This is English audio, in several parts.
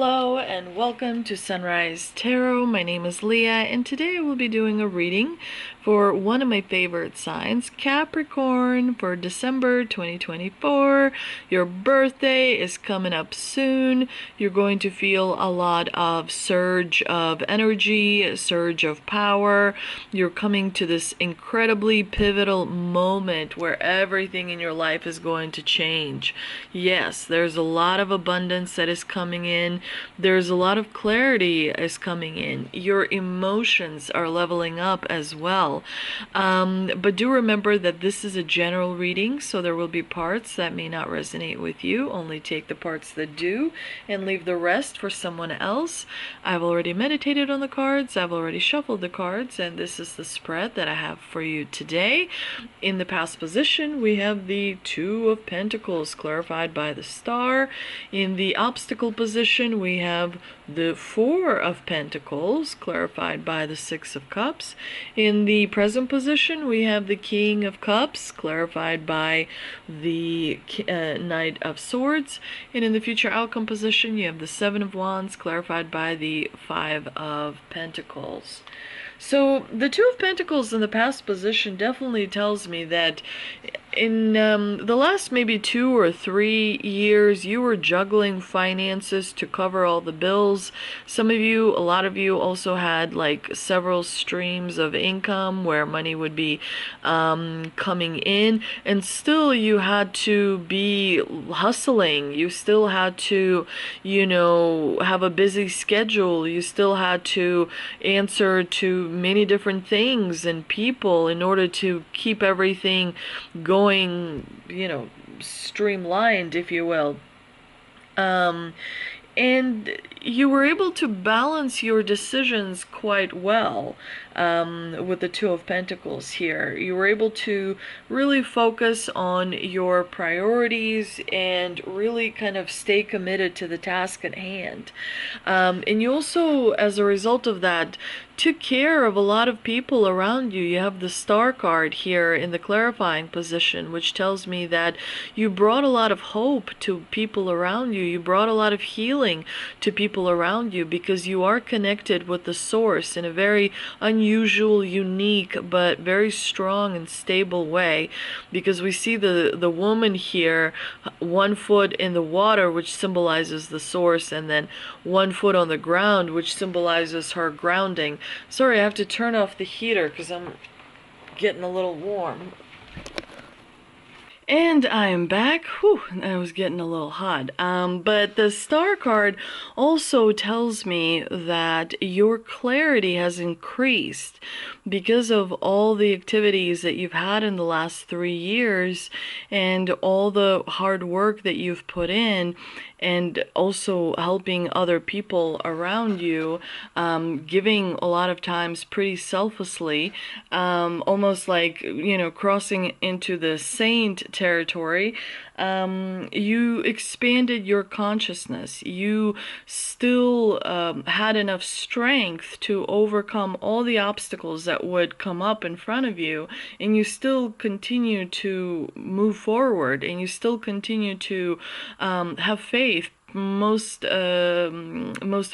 Hello and welcome to Sunrise Tarot. My name is Leah and today I will be doing a reading for one of my favorite signs, Capricorn, for December 2024. Your birthday is coming up soon. You're going to feel a lot of surge of energy, surge of power. You're coming to this incredibly pivotal moment where everything in your life is going to change. Yes, there's a lot of abundance that is coming in. There's a lot of clarity is coming in. Your emotions are leveling up as well. But do remember that this is a general reading, so there will be parts that may not resonate with you. Only take the parts that do and leave the rest for someone else. I've already meditated on the cards. I've already shuffled the cards, and this is the spread that I have for you today. In the past position, we have the Two of Pentacles clarified by the Star. In the obstacle position, we have the Four of Pentacles clarified by the Six of Cups. In the present position, we have the King of Cups clarified by the Knight of Swords. And in the future outcome position, you have the Seven of Wands clarified by the Five of Pentacles. So the Two of Pentacles in the past position definitely tells me that in the last maybe 2 or 3 years, you were juggling finances to cover all the bills. Some of you, a lot of you also had like several streams of income where money would be coming in, and still you had to be hustling. You still had to, have a busy schedule. You still had to answer to many different things and people in order to keep everything going, streamlined, if you will. And you were able to balance your decisions quite well with the Two of Pentacles here. You were able to really focus on your priorities and really kind of stay committed to the task at hand. And you also, as a result of that, took care of a lot of people around you. You have the Star card here in the clarifying position, which tells me that you brought a lot of hope to people around you. You brought a lot of healing to people around you because you are connected with the source in a very unusual, unique, but very strong and stable way. Because we see the woman here, 1 foot in the water, which symbolizes the source, and then 1 foot on the ground, which symbolizes her grounding. Sorry, I have to turn off the heater because I'm getting a little warm. And I'm back. Whew, I was getting a little hot. But the Star card also tells me that your clarity has increased because of all the activities that you've had in the last 3 years and all the hard work that you've put in, and also helping other people around you, giving a lot of times pretty selflessly, almost like, crossing into the saint territory. You expanded your consciousness. You still had enough strength to overcome all the obstacles that would come up in front of you, and you still continue to move forward, and you still continue to have faith, most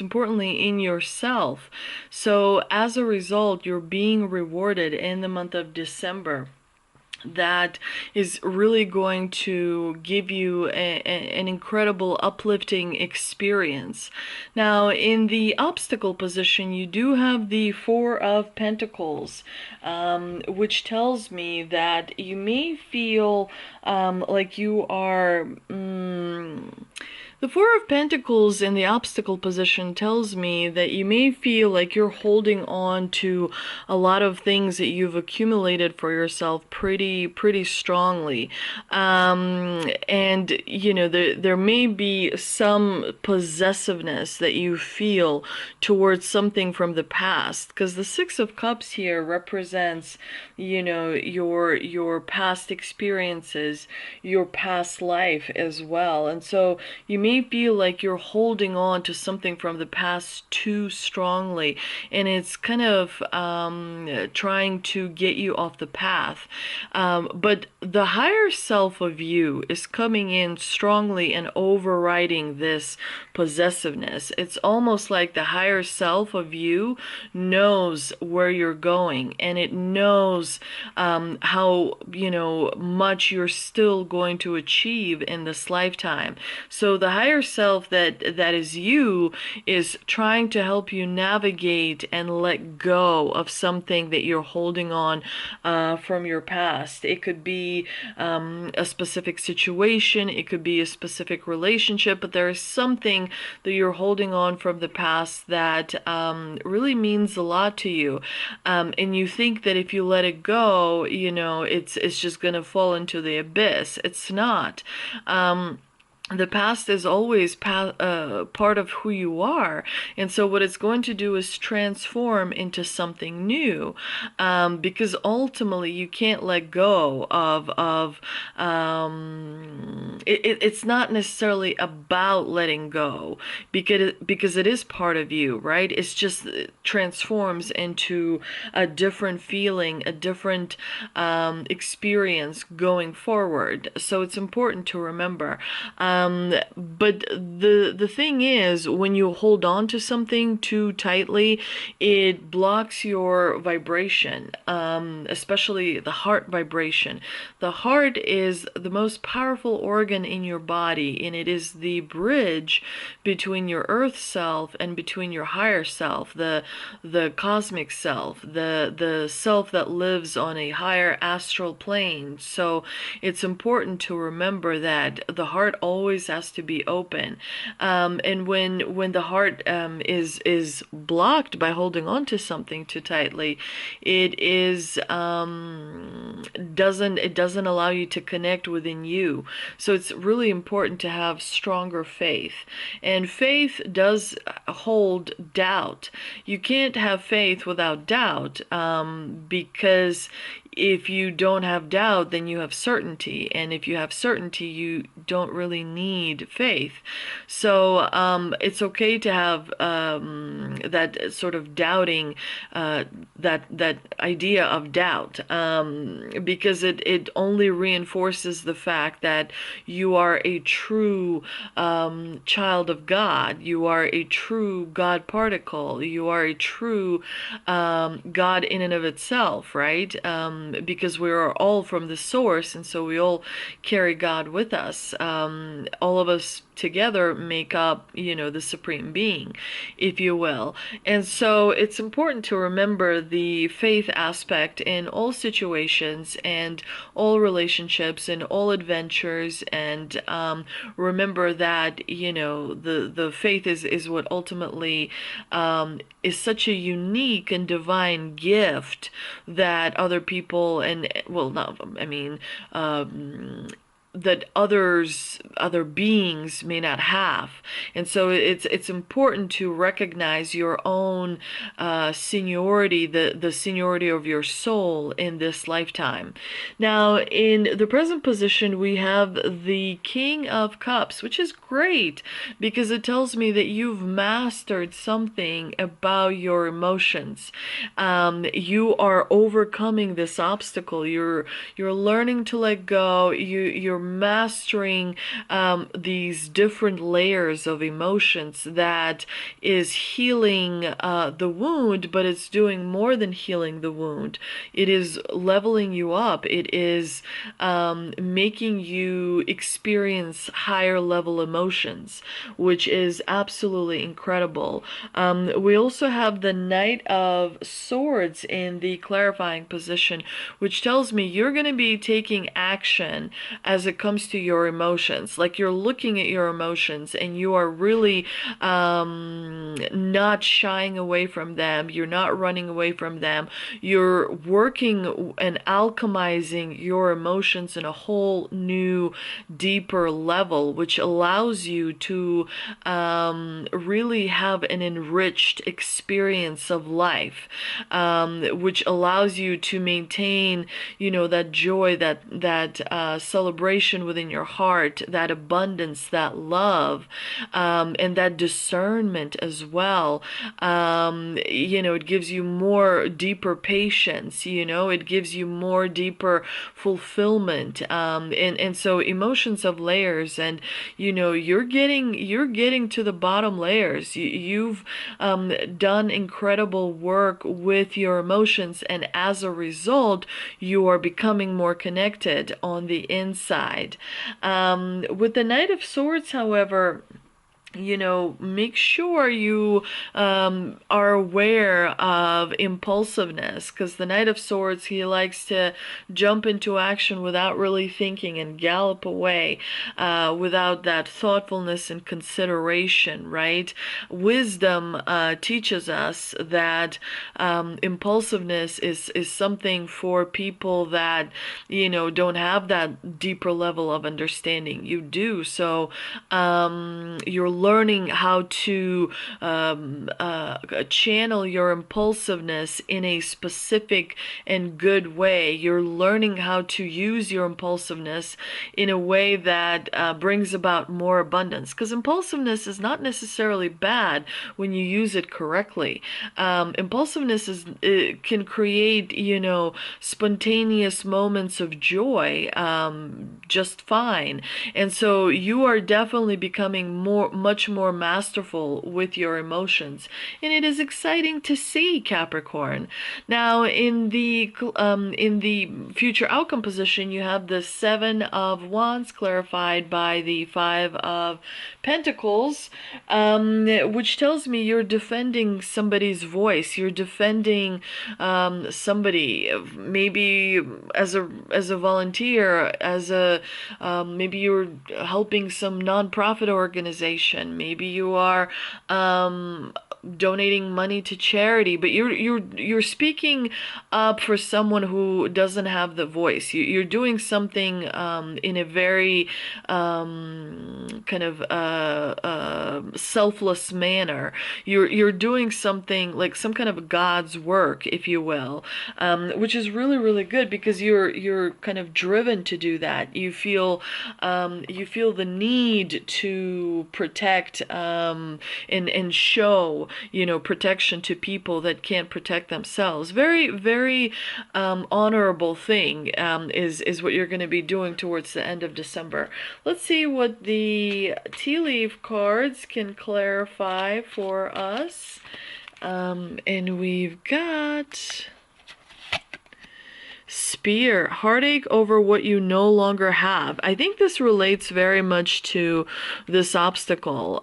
importantly in yourself. So as a result, you're being rewarded in the month of December. That is really going to give you an incredible uplifting experience. Now, in the obstacle position, you do have the Four of Pentacles, which tells me that you may feel like you are... The Four of Pentacles in the obstacle position tells me that you may feel like you're holding on to a lot of things that you've accumulated for yourself pretty strongly. And, there may be some possessiveness that you feel towards something from the past, because the Six of Cups here represents, your past experiences, your past life as well. And so you may may feel like you're holding on to something from the past too strongly, and it's kind of trying to get you off the path. But the higher self of you is coming in strongly and overriding this possessiveness. It's almost like the higher self of you knows where you're going, and it knows how, much you're still going to achieve in this lifetime. So the higher self that is you is trying to help you navigate and let go of something that you're holding on from your past. It could be a specific situation, it could be a specific relationship, but there is something that you're holding on from the past that really means a lot to you. And you think that if you let it go, it's just gonna fall into the abyss. It's not. The past is always part of who you are, and so what it's going to do is transform into something new, because ultimately you can't let go of it's not necessarily about letting go, because it is part of you, right? It's just it transforms into a different feeling, a different experience going forward. So it's important to remember. But the thing is, when you hold on to something too tightly, it blocks your vibration, especially the heart vibration. The heart is the most powerful organ in your body, and it is the bridge between your earth self and between your higher self, the cosmic self, the self that lives on a higher astral plane. So it's important to remember that the heart always has to be open, and when the heart is blocked by holding on to something too tightly, it doesn't allow you to connect within you. So it's really important to have stronger faith, and faith does hold doubt. You can't have faith without doubt, because if you don't have doubt, then you have certainty. And if you have certainty, you don't really need faith. So it's okay to have that sort of doubting, that idea of doubt, because it only reinforces the fact that you are a true child of God. You are a true God particle. You are a true God in and of itself, right? Because we are all from the source, and so we all carry God with us. All of us together make up, the supreme being, if you will. And so it's important to remember the faith aspect in all situations and all relationships and all adventures, and remember that, the faith is what ultimately is such a unique and divine gift that other people, and well, not, I mean, that other beings may not have. And so it's important to recognize your own seniority, the seniority of your soul in this lifetime. Now, in the present position, we have the King of Cups, which is great because it tells me that you've mastered something about your emotions. You are overcoming this obstacle. You're learning to let go. You're mastering these different layers of emotions that is healing the wound, but it's doing more than healing the wound. It is leveling you up. It is making you experience higher level emotions, which is absolutely incredible. We also have the Knight of Swords in the clarifying position, which tells me you're going to be taking action as it comes to your emotions. Like, you're looking at your emotions and you are really not shying away from them. You're not running away from them. You're working and alchemizing your emotions in a whole new, deeper level, which allows you to really have an enriched experience of life, which allows you to maintain, that joy, that celebration vibration within your heart, that abundance, that love, and that discernment as well. It gives you more deeper patience, it gives you more deeper fulfillment. And so emotions have layers, and you're getting to the bottom layers. You've done incredible work with your emotions, and as a result, you are becoming more connected on the inside. With the Knight of Swords, however, make sure you are aware of impulsiveness, because the Knight of Swords, he likes to jump into action without really thinking and gallop away without that thoughtfulness and consideration, right? Wisdom teaches us that impulsiveness is something for people that, don't have that deeper level of understanding. You do. So you're learning how to channel your impulsiveness in a specific and good way. You're learning how to use your impulsiveness in a way that brings about more abundance. Because impulsiveness is not necessarily bad when you use it correctly. Impulsiveness can create, spontaneous moments of joy just fine. And so you are definitely becoming much more masterful with your emotions, and it is exciting to see, Capricorn. Now, in the future outcome position, you have the Seven of Wands clarified by the Five of Pentacles, which tells me you're defending somebody's voice. You're defending somebody, maybe as a volunteer, as a maybe you're helping some nonprofit organization. Maybe you are donating money to charity, but you're speaking up for someone who doesn't have the voice. You're doing something in a very kind of selfless manner. You're doing something like some kind of God's work, if you will, which is really, really good, because you're kind of driven to do that. You feel the need to protect and show protection to people that can't protect themselves. Very, very honorable thing is what you're going to be doing towards the end of December. Let's see what the tea leaf cards can clarify for us. And we've got Spear, heartache over what you no longer have. I think this relates very much to this obstacle.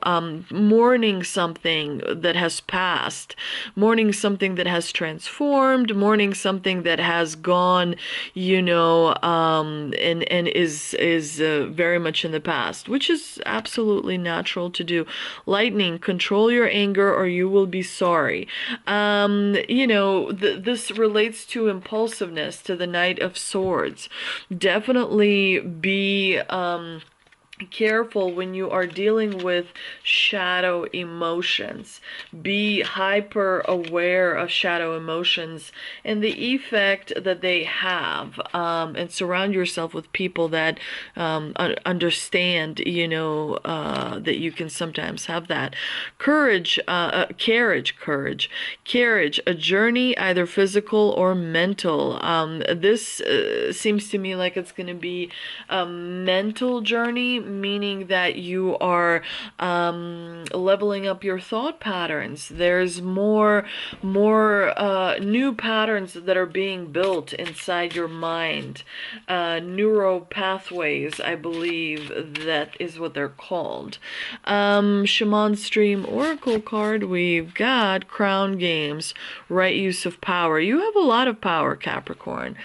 Mourning something that has passed, mourning something that has transformed, mourning something that has gone, and is very much in the past, which is absolutely natural to do. Lightning, control your anger or you will be sorry. This relates to impulsiveness, to the Knight of Swords. Definitely be careful when you are dealing with shadow emotions. Be hyper aware of shadow emotions and the effect that they have, and surround yourself with people that understand, that you can sometimes have that. Courage, courage, a journey, either physical or mental. This seems to me like it's going to be a mental journey, meaning that you are leveling up your thought patterns. There's more new patterns that are being built inside your mind. Neuro pathways, I believe that is what they're called. Shaman Stream Oracle card, we've got Crown Games, right use of power. You have a lot of power, Capricorn.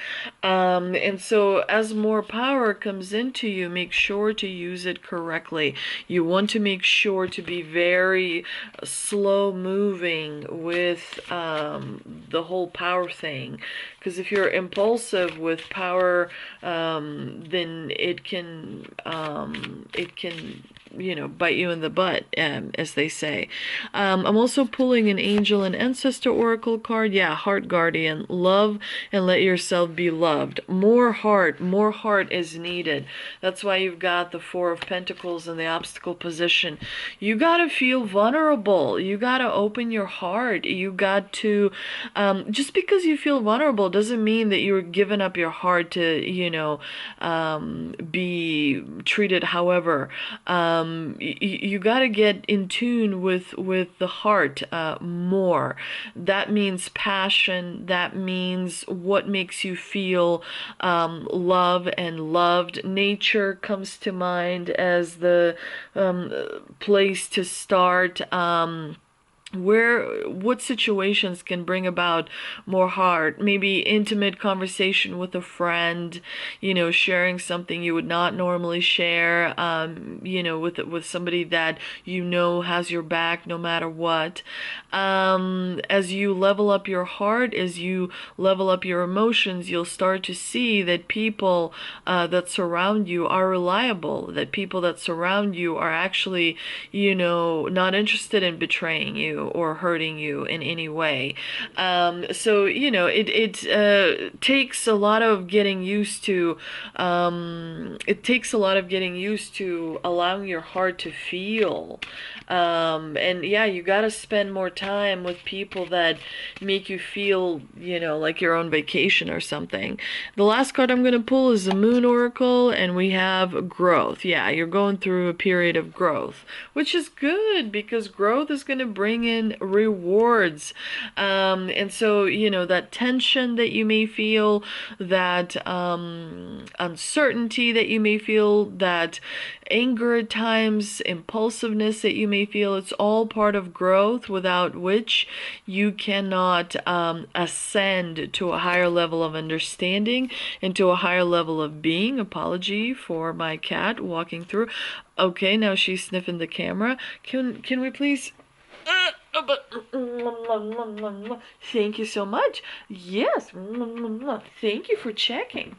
And so as more power comes into you, make sure to use it correctly. You want to make sure to be very slow moving with the whole power thing, because if you're impulsive with power, then it can bite you in the butt, as they say. I'm also pulling an angel and ancestor oracle card. Yeah, heart guardian. Love and let yourself be loved. More heart is needed. That's why you've got the Four of Pentacles in the obstacle position. You got to feel vulnerable. You got to open your heart. You got to, just because you feel vulnerable doesn't mean that you're giving up your heart to, be treated however. You got to get in tune with the heart more. That means passion. That means what makes you feel love and loved. Nature comes to mind as the place to start. What situations can bring about more heart? Maybe intimate conversation with a friend, sharing something you would not normally share, with somebody that has your back no matter what. As you level up your heart, as you level up your emotions, you'll start to see that people that surround you are reliable, that people that surround you are actually, not interested in betraying you or hurting you in any way. So it takes a lot of getting used to. Allowing your heart to feel. And yeah, you got to spend more time with people that make you feel, like you're on vacation or something. The last card I'm going to pull is the Moon Oracle, and we have growth. Yeah, you're going through a period of growth, which is good because growth is going to bring in rewards. And so, that tension that you may feel, that uncertainty that you may feel, that anger at times, impulsiveness that you may feel, it's all part of growth, without which you cannot ascend to a higher level of understanding and to a higher level of being. Apology for my cat walking through. Okay, now she's sniffing the camera. Can we please... Thank you so much. Yes. Thank you for checking.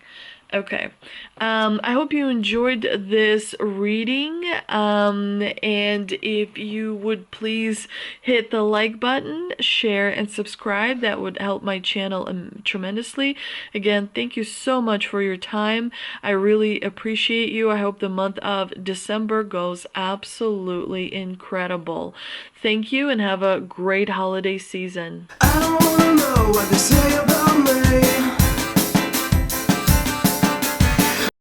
Okay. I hope you enjoyed this reading. And if you would please hit the like button, share, and subscribe, that would help my channel tremendously. Again, thank you so much for your time. I really appreciate you. I hope the month of December goes absolutely incredible. Thank you and have a great holiday season. I don't wanna know what they say about me.